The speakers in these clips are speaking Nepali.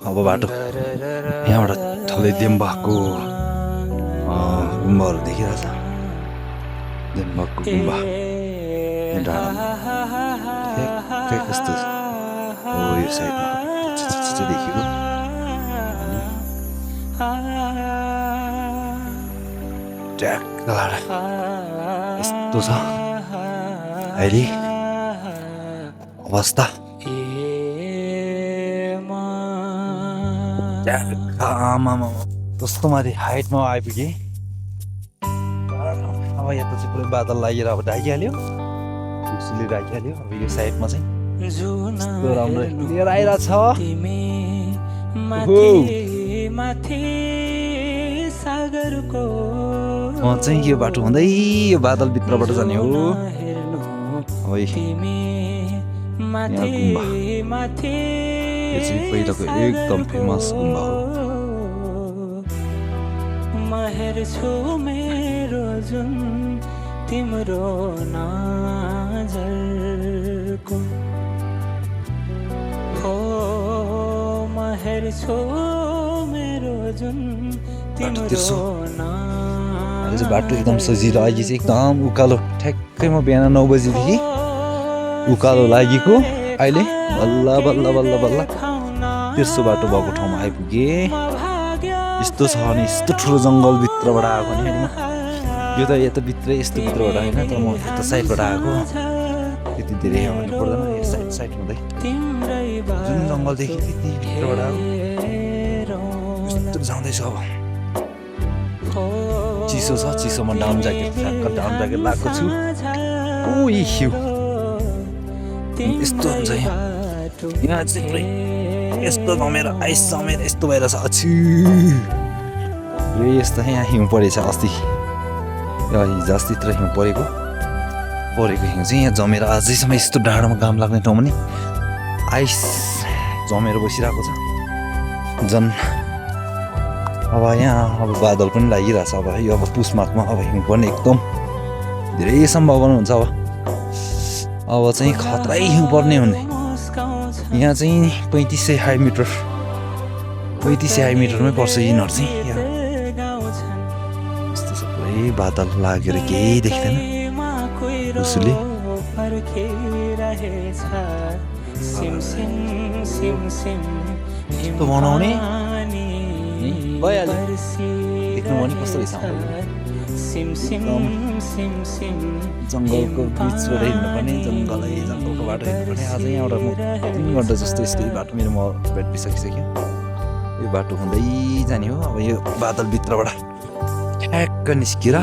अब बाटो यहाँबाट थलै देम्बाको गुम्बाहरू देखिरहेछ देम्बाको गुम्बा यहाँ डाँडामा ठ्याक्कै कस्तो हो यो साइडमा देखेको ट्याक्क यस्तो छ अहिले अवस्था कस्तो माथि हाइटमा आइपुगेँ अब यहाँ त चाहिँ पुरै बादल लागेर अब ढाकिहाल्यो खुसीले ढाकिहाल्यो अब यो साइडमा चाहिँ यस्तो राम्रो लिएर आइरहेछ म चाहिँ यो बाटो हुँदै यो बादलभित्रबाट जाने हो अब यहाँ गुम्बा यो चाहिँ पहिलाको एकदम फेमस गुम्बा हो महर छु मेरो जुन तिम्रो नजरको हो महर छु मेरो जुन तिम्रो बाटो एकदम सजिलो अहिले चाहिँ एकदम उकालो ठ्याक्कै म बिहान 9 बजीदेखि उकालो लागेको अहिले बल्ल बल्ल बल्ल बल्ल तेर्सो बाटो भएको ठाउँमा आइपुगेँ यस्तो छ भने यस्तो ठुलो जङ्गलभित्रबाट आएको नि होइन यो त यता भित्रै यस्तो भित्रबाट होइन तर म यता साइडबाट आएको त्यति धेरै भन्नु पर्दैन यो साइड हुँदै जुन जङ्गल देखि त्यति भित्रबाट आएको यस्तो जाँदैछ अब चिसो छ चिसोमा डाउन ज्याकेट लगाएको छु यस्तो हुन्छ यहाँ चाहिँ पुरै यस्तो जमेर आइस जमेर यस्तो भएर छ यस्तो यहाँ हिउँ परेछ अस्ति हिजो अस्तितिर हिउँ परेको हिउँ चाहिँ यहाँ जमेर अझैसम्म यस्तो डाँडामा घाम लाग्ने ठाउँमा नि आइस जमेर बसिरहेको छ झन् अब यहाँ अब बादल पनि लागिरहेछ अब यो अब पुस माघमा अब हिउँ पर्ने एकदम धेरै सम्भावना हुन्छ अब चाहिँ खतरै हिउँ पर्ने हुने यहाँ चाहिँ 3500 हाई मिटरमै पर्छ यिनीहरू चाहिँ यस्तो छ पुरै बादल लागेर केही देख्दैन उसले यस्तो बनाउने भइहाल्यो देख्नु भने कस्तो रहेछ जङ्गलको बिचबाट हिँड्नुपर्ने जङ्गलको बाटो हिँड्नुपर्ने आज यहाँबाट म 3 घन्टा जस्तो यस्तै बाटो मेरो म ब्याट्री सकिसक्यो यो बाटो हुँदै जाने हो अब यो बादलभित्रबाट ठ्याक्क निस्केर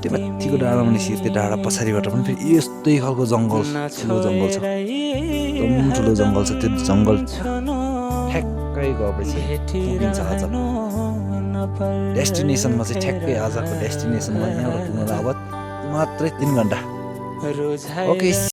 त्यो माथिको डाँडामा निस्केर त्यो डाँडा पछाडिबाट पनि फेरि यस्तै खालको जङ्गल ठुलो जङ्गल छ एकदम ठुलो जङ्गल छ त्यो जङ्गल ठ्याक्कै गएपछि पुगिन्छ आज डेस्टिनेसनमा चाहिँ ठ्याक्कै आजको डेस्टिनेसनमा यहाँबाट पुग्न अब मात्रै 3 घन्टा ओके